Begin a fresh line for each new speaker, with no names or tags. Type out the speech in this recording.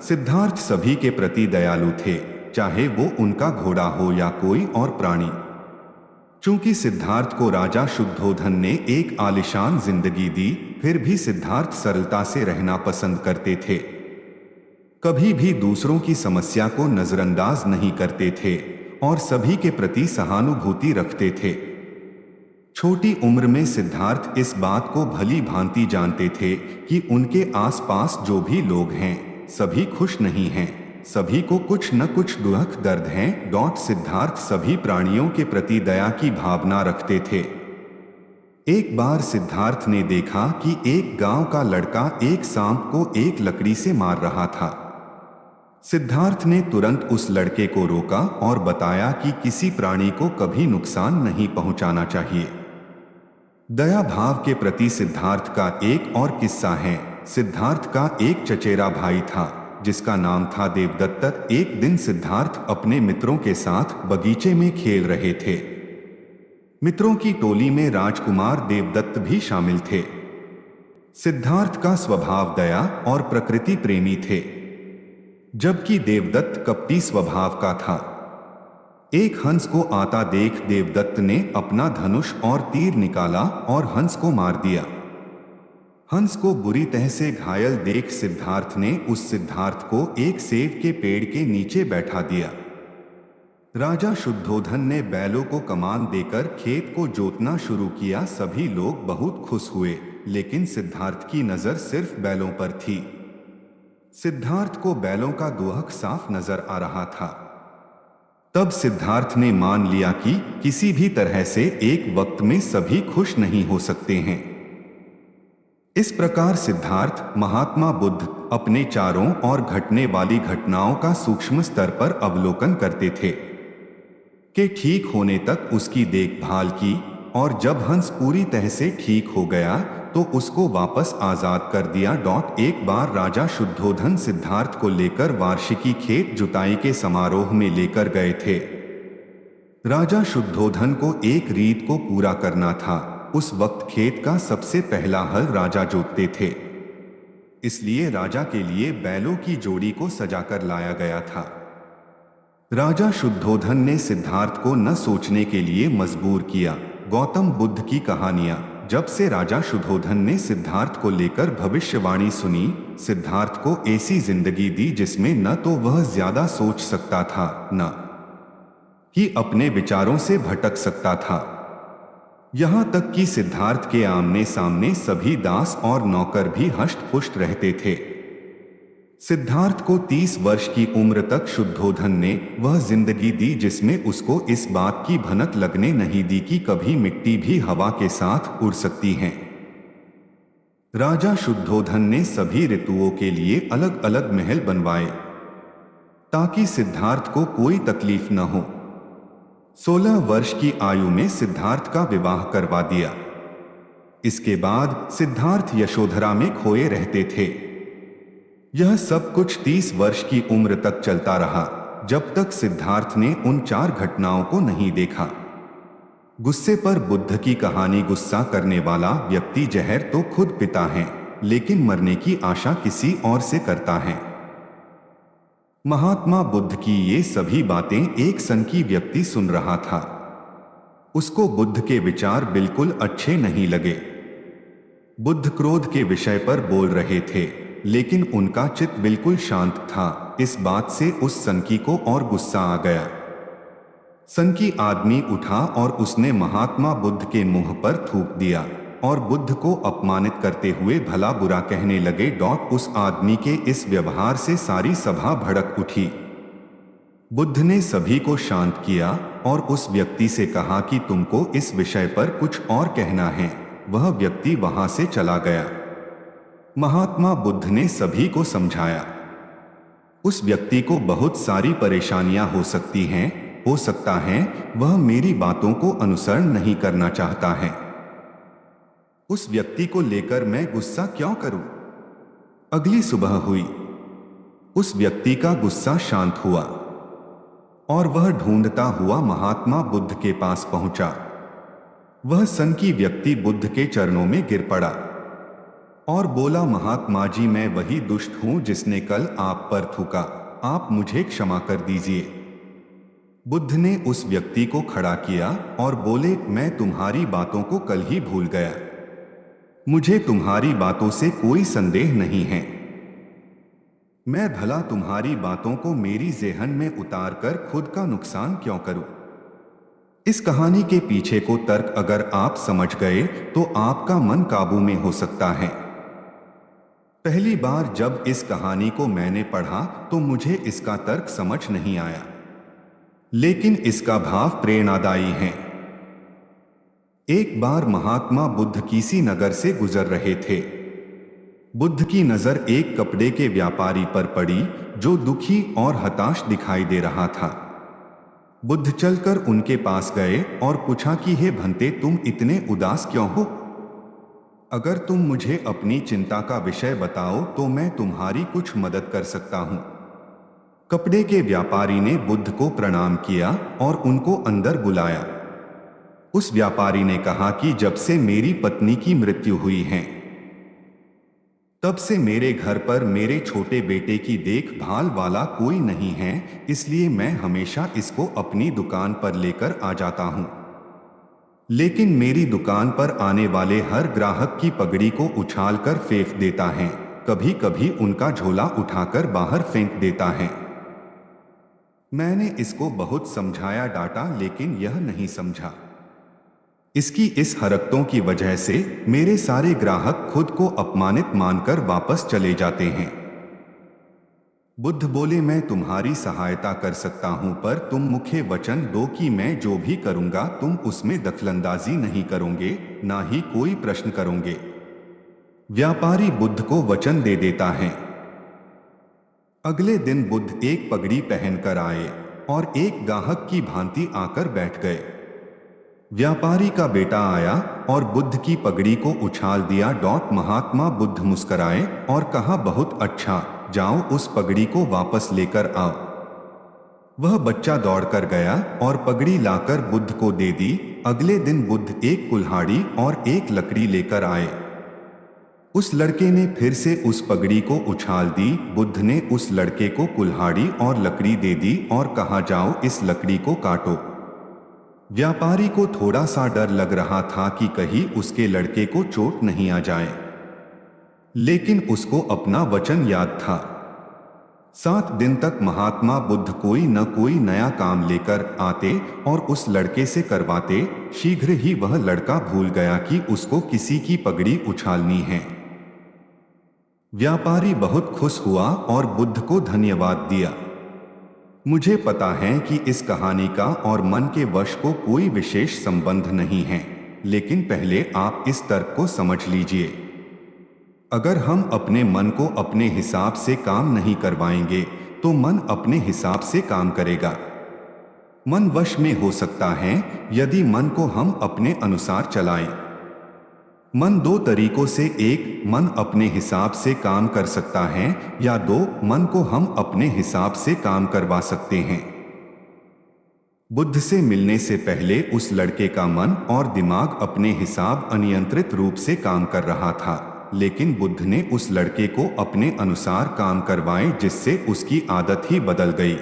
सिद्धार्थ सभी के प्रति दयालु थे, चाहे वो उनका घोड़ा हो या कोई और प्राणी। चूंकि सिद्धार्थ को राजा शुद्धोधन ने एक आलीशान जिंदगी दी, फिर भी सिद्धार्थ सरलता से रहना पसंद करते थे। कभी भी दूसरों की समस्या को नजरअंदाज नहीं करते थे और सभी के प्रति सहानुभूति रखते थे। छोटी उम्र में सिद्धार्थ इस बात को भली भांति जानते थे कि उनके आसपास जो भी लोग हैं, सभी खुश नहीं हैं, सभी को कुछ न कुछ दुख दर्द हैं। सिद्धार्थ सभी प्राणियों के प्रति दया की भावना रखते थे। एक बार सिद्धार्थ ने देखा कि एक गांव का लड़का एक सांप को एक लकड़ी से मार रहा था। सिद्धार्थ ने तुरंत उस लड़के को रोका और बताया कि किसी प्राणी को कभी नुकसान नहीं पहुंचाना चाहिए। दया भाव के प्रति सिद्धार्थ का एक और किस्सा है। सिद्धार्थ का एक चचेरा भाई था जिसका नाम था देवदत्त। एक दिन सिद्धार्थ अपने मित्रों के साथ बगीचे में खेल रहे थे। मित्रों की टोली में राजकुमार देवदत्त भी शामिल थे। सिद्धार्थ का स्वभाव दया और प्रकृति प्रेमी थे, जबकि देवदत्त कपटी स्वभाव का था। एक हंस को आता देख देवदत्त ने अपना धनुष और तीर निकाला और हंस को मार दिया। हंस को बुरी तरह से घायल देख सिद्धार्थ ने उस सिद्धार्थ को एक सेब के पेड़ के नीचे बैठा दिया। राजा शुद्धोधन ने बैलों को कमान देकर खेत को जोतना शुरू किया। सभी लोग बहुत खुश हुए, लेकिन सिद्धार्थ की नजर सिर्फ बैलों पर थी। सिद्धार्थ को बैलों का दुहक साफ नजर आ रहा था। तब सिद्धार्थ ने मान लिया कि किसी भी तरह से एक वक्त में सभी खुश नहीं हो सकते हैं। इस प्रकार सिद्धार्थ महात्मा बुद्ध अपने चारों ओर घटने वाली घटनाओं का सूक्ष्म स्तर पर अवलोकन करते थे कि ठीक होने तक उसकी देखभाल की, और जब हंस पूरी तरह से ठीक हो गया तो उसको वापस आजाद कर दिया। एक बार राजा शुद्धोधन सिद्धार्थ को लेकर वार्षिकी खेत जुताई के समारोह में लेकर गए थे। राजा शुद्धोधन को एक रीत को पूरा करना था। उस वक्त खेत का सबसे पहला हल राजा जोतते थे, इसलिए राजा के लिए बैलों की जोड़ी को सजाकर लाया गया था। राजा शुद्धोधन ने सिद्धार्थ को न सोचने के लिए मजबूर किया। गौतम बुद्ध की कहानियां। जब से राजा शुद्धोधन ने सिद्धार्थ को लेकर भविष्यवाणी सुनी, सिद्धार्थ को ऐसी जिंदगी दी जिसमें न तो वह ज्यादा सोच सकता था, न कि अपने विचारों से भटक सकता था। यहां तक कि सिद्धार्थ के आमने सामने सभी दास और नौकर भी हष्ट-पुष्ट रहते थे। सिद्धार्थ को 30 वर्ष की उम्र तक शुद्धोधन ने वह जिंदगी दी जिसमें उसको इस बात की भनक लगने नहीं दी कि कभी मिट्टी भी हवा के साथ उड़ सकती है। राजा शुद्धोधन ने सभी ऋतुओं के लिए अलग अलग महल बनवाए ताकि सिद्धार्थ को कोई तकलीफ न हो। 16 वर्ष की आयु में सिद्धार्थ का विवाह करवा दिया। इसके बाद सिद्धार्थ यशोधरा में खोए रहते थे। यह सब कुछ 30 वर्ष की उम्र तक चलता रहा, जब तक सिद्धार्थ ने उन 4 घटनाओं को नहीं देखा। गुस्से पर बुद्ध की कहानी। गुस्सा करने वाला व्यक्ति जहर तो खुद पीता है, लेकिन मरने की आशा किसी और से करता है। महात्मा बुद्ध की ये सभी बातें एक सनकी व्यक्ति सुन रहा था। उसको बुद्ध के विचार बिल्कुल अच्छे नहीं लगे। बुद्ध क्रोध के विषय पर बोल रहे थे, लेकिन उनका चित्त बिल्कुल शांत था। इस बात से उस सनकी को और गुस्सा आ गया। सनकी आदमी उठा और उसने महात्मा बुद्ध के मुंह पर थूक दिया और बुद्ध को अपमानित करते हुए भला बुरा कहने लगे। उस आदमी के इस व्यवहार से सारी सभा भड़क उठी। बुद्ध ने सभी को शांत किया और उस व्यक्ति से कहा कि तुमको इस विषय पर कुछ और कहना है। वह व्यक्ति वहां से चला गया। महात्मा बुद्ध ने सभी को समझाया, उस व्यक्ति को बहुत सारी परेशानियां हो सकती हैं, हो सकता है वह मेरी बातों को अनुसरण नहीं करना चाहता है। उस व्यक्ति को लेकर मैं गुस्सा क्यों करूं? अगली सुबह हुई। उस व्यक्ति का गुस्सा शांत हुआ और वह ढूंढता हुआ महात्मा बुद्ध के पास पहुंचा। वह सनकी व्यक्ति बुद्ध के चरणों में गिर पड़ा और बोला, महात्मा जी, मैं वही दुष्ट हूं जिसने कल आप पर थूका, आप मुझे क्षमा कर दीजिए। बुद्ध ने उस व्यक्ति को खड़ा किया और बोले, मैं तुम्हारी बातों को कल ही भूल गया। मुझे तुम्हारी बातों से कोई संदेह नहीं है। मैं भला तुम्हारी बातों को मेरी जेहन में उतार कर खुद का नुकसान क्यों करूं? इस कहानी के पीछे को तर्क अगर आप समझ गए तो आपका मन काबू में हो सकता है। पहली बार जब इस कहानी को मैंने पढ़ा तो मुझे इसका तर्क समझ नहीं आया, लेकिन इसका भाव प्रेरणादायी है। एक बार महात्मा बुद्ध किसी नगर से गुजर रहे थे। बुद्ध की नजर एक कपड़े के व्यापारी पर पड़ी जो दुखी और हताश दिखाई दे रहा था। बुद्ध चलकर उनके पास गए और पूछा कि हे भंते, तुम इतने उदास क्यों हो? अगर तुम मुझे अपनी चिंता का विषय बताओ तो मैं तुम्हारी कुछ मदद कर सकता हूं। कपड़े के व्यापारी ने बुद्ध को प्रणाम किया और उनको अंदर बुलाया। उस व्यापारी ने कहा कि जब से मेरी पत्नी की मृत्यु हुई है, तब से मेरे घर पर मेरे छोटे बेटे की देखभाल वाला कोई नहीं है, इसलिए मैं हमेशा इसको अपनी दुकान पर लेकर आ जाता हूं। लेकिन मेरी दुकान पर आने वाले हर ग्राहक की पगड़ी को उछालकर फेंक देता है, कभी कभी उनका झोला उठाकर बाहर फेंक देता है। मैंने इसको बहुत समझाया, डांटा, लेकिन यह नहीं समझा। इसकी इस हरकतों की वजह से मेरे सारे ग्राहक खुद को अपमानित मानकर वापस चले जाते हैं। बुद्ध बोले, मैं तुम्हारी सहायता कर सकता हूं, पर तुम मुझे वचन दो कि मैं जो भी करूंगा तुम उसमें दखलंदाजी नहीं करोगे, ना ही कोई प्रश्न करोगे। व्यापारी बुद्ध को वचन दे देता है। अगले दिन बुद्ध एक पगड़ी पहनकर आए और एक गाहक की भांति आकर बैठ गए। व्यापारी का बेटा आया और बुद्ध की पगड़ी को उछाल दिया। महात्मा बुद्ध मुस्कराए और कहा, बहुत अच्छा, जाओ उस पगड़ी को वापस लेकर आओ। वह बच्चा दौड़कर गया और पगड़ी लाकर बुद्ध को दे दी। अगले दिन बुद्ध एक कुल्हाड़ी और एक लकड़ी लेकर आए। उस लड़के ने फिर से उस पगड़ी को उछाल दी। बुद्ध ने उस लड़के को कुल्हाड़ी और लकड़ी दे दी और कहा, जाओ इस लकड़ी को काटो। व्यापारी को थोड़ा सा डर लग रहा था कि कहीं उसके लड़के को चोट नहीं आ जाए, लेकिन उसको अपना वचन याद था। 7 दिन तक महात्मा बुद्ध कोई न कोई नया काम लेकर आते और उस लड़के से करवाते। शीघ्र ही वह लड़का भूल गया कि उसको किसी की पगड़ी उछालनी है। व्यापारी बहुत खुश हुआ और बुद्ध को धन्यवाद दिया। मुझे पता है कि इस कहानी का और मन के वश को कोई विशेष संबंध नहीं है, लेकिन पहले आप इस तर्क को समझ लीजिए। अगर हम अपने मन को अपने हिसाब से काम नहीं करवाएंगे तो मन अपने हिसाब से काम करेगा। मन वश में हो सकता है यदि मन को हम अपने अनुसार चलाएं। मन 2 तरीकों से, एक, मन अपने हिसाब से काम कर सकता है, या 2, मन को हम अपने हिसाब से काम करवा सकते हैं। बुद्ध से मिलने से पहले उस लड़के का मन और दिमाग अपने हिसाब अनियंत्रित रूप से काम कर रहा था, लेकिन बुद्ध ने उस लड़के को अपने अनुसार काम करवाए, जिससे उसकी आदत ही बदल गई।